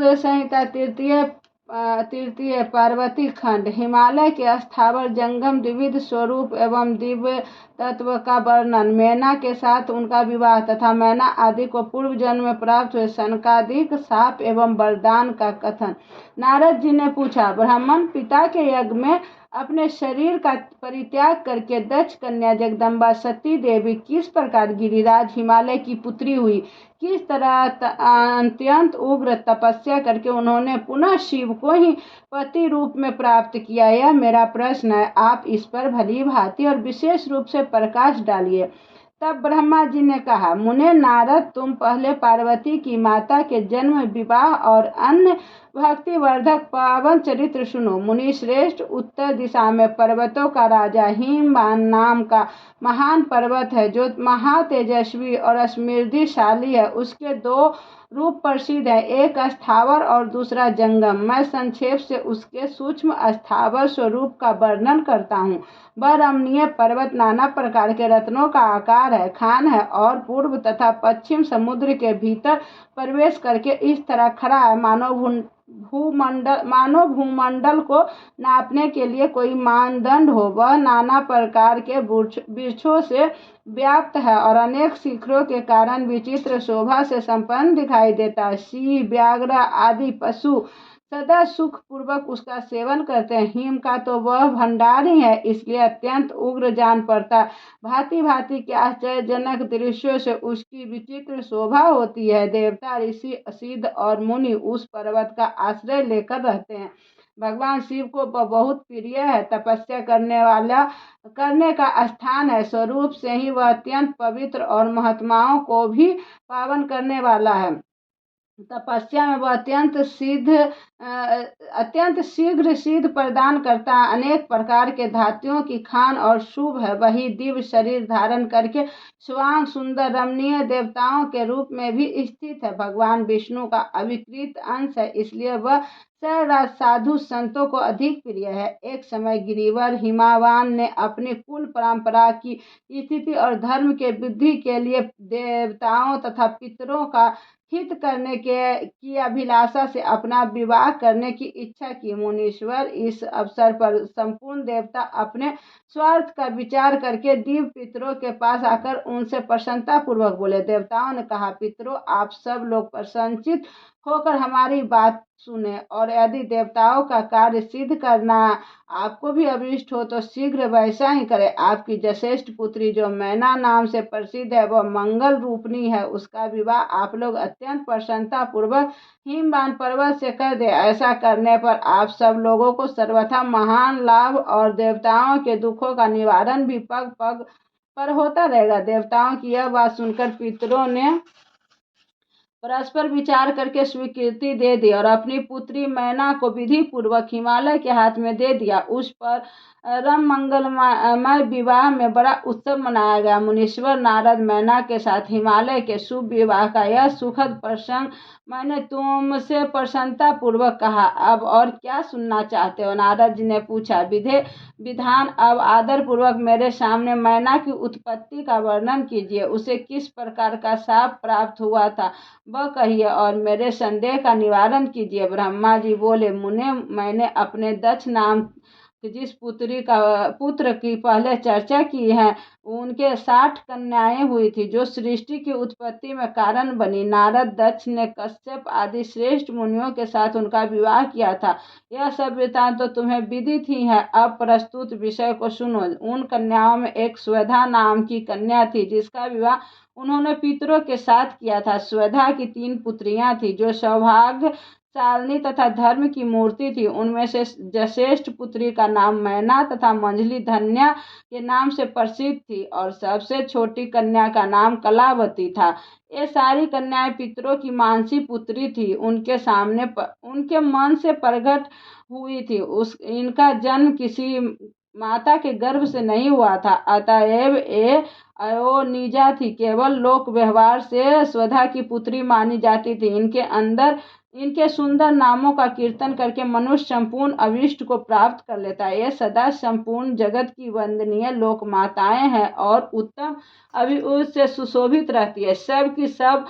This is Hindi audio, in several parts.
सूर्य संहिता तृतीय पार्वती खंड। हिमालय के स्थावर जंगम द्विविध स्वरूप एवं दिव्य तत्व का वर्णन। मैना के साथ उनका विवाह तथा मैना आदि को पूर्व जन्म में प्राप्त हुए सनकादिक शाप एवं वरदान का कथन। नारद जी ने पूछा, ब्राह्मण पिता के यज्ञ में अपने शरीर का परित्याग करके दक्ष कन्या जगदम्बा सती देवी किस प्रकार गिरिराज हिमालय की पुत्री हुई? किस तरह अत्यंत उग्र तपस्या करके उन्होंने पुनः शिव को ही पति रूप में प्राप्त किया? यह मेरा प्रश्न है, आप इस पर भली भांति और विशेष रूप से प्रकाश डालिए। तब ब्रह्मा जी ने कहा, मुने नारद, तुम पहले पार्वती की माता के जन्म, विवाह और अन्य भक्तिवर्धक पावन चरित्र सुनो। मुनि श्रेष्ठ, उत्तर दिशा में पर्वतों का राजा हिमवान नाम का महान पर्वत है जो महातेजस्वी और समृद्धिशाली है। उसके दो रूप प्रसिद्ध है, एक स्थावर और दूसरा जंगम। मैं संक्षेप से उसके सूक्ष्म स्थावर स्वरूप का वर्णन करता हूँ। वह रमणीय पर्वत नाना प्रकार के रत्नों का आकार है, खान है और पूर्व तथा पश्चिम समुद्र के भीतर प्रवेश करके इस तरह खड़ा है मानो भूमंडल को नापने के लिए कोई मानदंड हो। वह नाना प्रकार के वृक्षों से व्याप्त है और अनेक शिखरों के कारण विचित्र शोभा से संपन्न दिखाई देता है। सिंह, व्याघ्र आदि पशु सदा सुख पूर्वक उसका सेवन करते हैं। हिम का तो वह भंडार ही है, इसलिए अत्यंत उग्र जान पड़ता है। भांति भांति के आश्चर्यजनक दृश्यों से उसकी विचित्र शोभा होती है। देवता, ऋषि, सिद्ध और मुनि उस पर्वत का आश्रय लेकर रहते हैं। भगवान शिव को वह बहुत प्रिय है, तपस्या करने का स्थान है। स्वरूप से ही वह अत्यंत पवित्र और महात्माओं को भी पावन करने वाला है। तपस्या में वह अत्यंत शीघ्र सिद्ध प्रदान करता है। अनेक प्रकार के धातुओं की खान और शुभ है। वही दिव्य शरीर धारण करके स्वांग सुंदर रमणीय देवताओं के रूप में भी स्थित है। भगवान विष्णु का अविकृत अंश है, इसलिए वह सर्वराज साधु संतों को अधिक प्रिय है। एक समय गिरिवर हिमावान ने अपनी कुल परंपरा की स्थिति और धर्म के वृद्धि के लिए देवताओं तथा पितरों का हित करने की अभिलाषा से अपना विवाह करने की इच्छा की। मुनीश्वर, इस अवसर पर संपूर्ण देवता अपने स्वार्थ का विचार करके दिव्य पितरों के पास आकर उनसे प्रसन्नता पूर्वक बोले। देवताओं ने कहा, पितरों, आप सब लोग प्रसन्नचित्त होकर हमारी बात सुने और यदि देवताओं का कार्य सिद्ध करना आपको भी अभिष्ट हो तो शीघ्र वैसा ही करें। आपकी ज्येष्ठ पुत्री जो मैना नाम से प्रसिद्ध है, वह मंगल रूपिणी है। उसका विवाह आप लोग अत्यंत प्रसन्नता पूर्वक हिमवान पर्वत से कर दे। ऐसा करने पर आप सब लोगों को सर्वथा महान लाभ और देवताओं के दुखों का निवारण भी पग पग पर होता रहेगा। देवताओं की यह बात सुनकर पितरों ने परस्पर विचार करके स्वीकृति दे दी और अपनी पुत्री मैना को विधि पूर्वक हिमालय के हाथ में दे दिया। उस पर रम मंगलमय विवाह में बड़ा उत्सव मनाया गया। मुनीश्वर नारद, मैना के साथ हिमालय के शुभ विवाह का यह सुखद प्रसंग मैंने तुमसे प्रसन्नता पूर्वक कहा। अब और क्या सुनना चाहते हो? नारद जी ने पूछा। विधान, अब आदर पूर्वक मेरे सामने मैना की उत्पत्ति का वर्णन कीजिए। उसे किस प्रकार का शाप प्राप्त हुआ था वह कहिए और मेरे संदेह का निवारण कीजिए। ब्रह्मा जी बोले, मुने, मैंने अपने दक्ष नाम जिस पुत्र की पहले चर्चा की है, उनके 60 कन्याएं हुई थी जो सृष्टि की उत्पत्ति में कारण बनी। नारद, दक्ष ने कश्यप आदि श्रेष्ठ मुनियों के साथ उनका विवाह किया था। यह सब वृत्तांत तो तुम्हें विदित ही है। अब प्रस्तुत विषय को सुनो। उन कन्याओं में एक स्वधा नाम की कन्या थी जिसका विवाह उन्होंने पितरों के साथ किया था। स्वधा की 3 पुत्रियां थी जो सौभाग्य शालिनी तथा धर्म की मूर्ति थी। उनमें से ज्येष्ठ पुत्री का नाम मैना तथा मंझली धन्या के नाम से प्रसिद्ध थी और सबसे छोटी कन्या का नाम कलावती था। ये सारी कन्याएं पितरों की मानसी पुत्री थी। उनके मन से प्रकट हुई थी। इनका जन्म किसी माता के गर्भ से नहीं हुआ था, अतएव ये अयोनिजा थी, केवल लोक व्यवहार से स्वधा की पुत्री मानी जाती थी। इनके सुंदर नामों का कीर्तन करके मनुष्य संपूर्ण अभीष्ट को प्राप्त कर लेता है। ये सदा संपूर्ण जगत की वंदनीय लोक माताएं हैं और उत्तम अभिउद से सुशोभित रहती है। सब की सब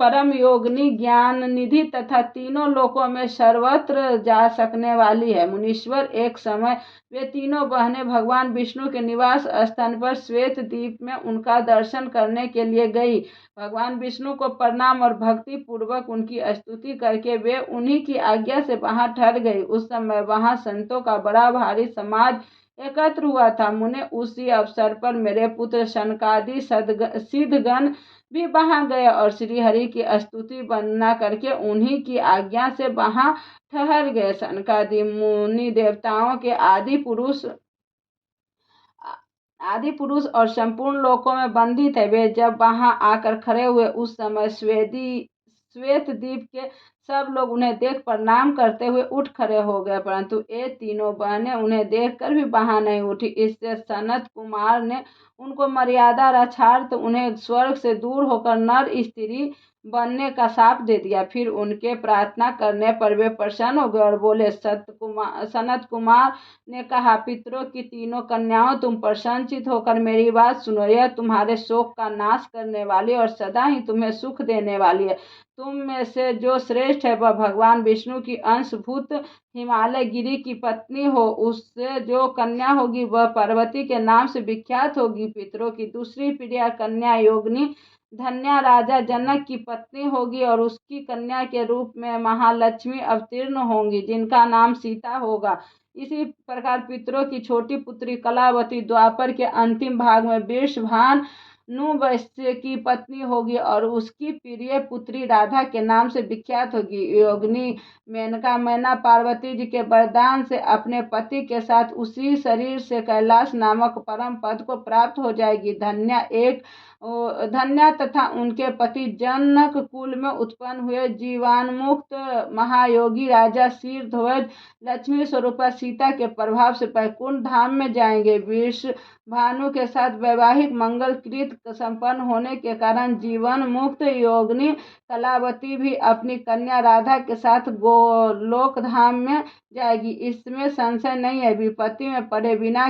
परम योगिनी, ज्ञान निधि तथा तीनों लोकों में सर्वत्र जा सकने वाली है। मुनीश्वर, एक समय वे तीनों बहनें भगवान विष्णु के निवास स्थान पर श्वेत द्वीप में उनका दर्शन करने के लिए गई। भगवान विष्णु को प्रणाम और भक्ति पूर्वक उनकी स्तुति करके वे उन्हीं की आज्ञा से वहां ठहर गई। उस समय वहां संतों का बड़ा भारी समाज एकत्र हुआ था। मुने, उसी अवसर पर मेरे पुत्र शनकादि सिद्धगण भी वहां गए और श्री हरि की स्तुति वंदना करके उन्हीं की आज्ञा से वहां ठहर गए। सनकादि मुनि देवताओं के आदि पुरुष और संपूर्ण लोकों में बंदित है। वे जब वहां आकर खड़े हुए उस समय श्वेत द्वीप के सब लोग उन्हें देख प्रणाम करते हुए उठ खड़े हो गए, परंतु ये तीनों बहनें उन्हें देखकर भी वहां नहीं उठी। इससे सनत कुमार ने उनको मर्यादा रक्षार्थ उन्हें स्वर्ग से दूर होकर नर स्त्री बनने का शाप दे दिया। फिर उनके प्रार्थना करने पर वे प्रसन्न हो गए और बोले, सनत कुमार ने कहा, पितरों की तीनों कन्याओं, तुम प्रसन्नचित होकर मेरी बात सुनो। यह तुम्हारे शोक का नाश करने वाली और सदा ही तुम्हें सुख देने वाली है। तुम में से जो श्रेष्ठ है वह भगवान विष्णु की अंशभूत हिमालय गिरी की पत्नी हो। उससे जो कन्या होगी वह पार्वती के नाम से विख्यात होगी। पितरों की दूसरी प्रिया कन्या योगिनी धन्या राजा जनक की पत्नी होगी और उसकी कन्या के रूप में महालक्ष्मी अवतीर्ण होंगी, जिनका नाम सीता होगा। इसी प्रकार पितरों की छोटी पुत्री कलावती द्वापर के अंतिम भाग में वृषभानु वैश्य की पत्नी होगी और उसकी प्रिय पुत्री राधा के नाम से विख्यात होगी। योगिनी मेनका मैना पार्वती जी के वरदान से अपने पति के साथ उसी शरीर से कैलाश नामक परम पद को प्राप्त हो जाएगी। धन्या तथा उनके पति जनक कुल में उत्पन्न हुए जीवान्मुक्त महायोगी राजा शीर्षध्वज लक्ष्मी स्वरूपा सीता के प्रभाव से वैकुंठ धाम में जाएंगे। वृषभानु के साथ वैवाहिक मंगल कृत संपन्न होने के कारण जीवन मुक्त योगिनी कलावती भी अपनी कन्या राधा के साथ गोलोक धाम में जाएगी। इसमें संशय नहीं है। विपत्ति में पड़े बिना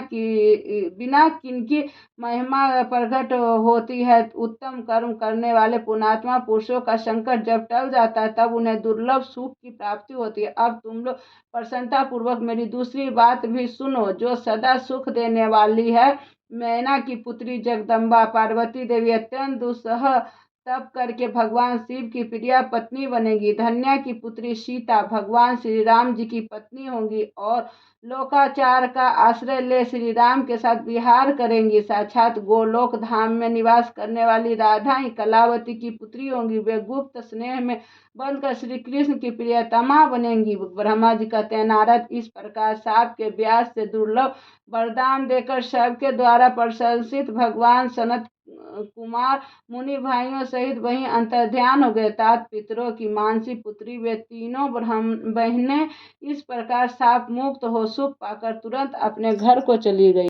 किनकी महिमा प्रकट होती है। उत्तम कर्म करने वाले पुण्यात्मा पुरुषों का संकट जब टल जाता है तब उन्हें दुर्लभ सुख की प्राप्ति होती है। अब तुम लोग प्रसन्नता पूर्वक मेरी दूसरी बात भी सुनो, जो सदा सुख देने वाली है। मैना की पुत्री जगदम्बा पार्वती देवी अत्यंत दुस्सह तप करके भगवान शिव की प्रिय पत्नी बनेगी। धन्या की पुत्री सीता भगवान श्री राम जी की पत्नी होंगी और लोकाचार का आश्रय ले श्री राम के साथ विहार करेंगी। साक्षात गोलोक धाम में निवास करने वाली राधा ही कलावती की पुत्री होंगी। वे गुप्त स्नेह में बनकर श्री कृष्ण की प्रियतमा बनेंगी। ब्रह्मा जी कहते हैं, नारद, इस प्रकार साप के व्यास से दुर्लभ वरदान देकर सबके द्वारा प्रशंसित भगवान सनत कुमार मुनि भाइयों सहित वहीं अंतर्ध्यान हो गए। तात पितरों की मानसी पुत्री वे तीनों बहनें इस प्रकार शाप मुक्त हो सुख पाकर तुरंत अपने घर को चली गई।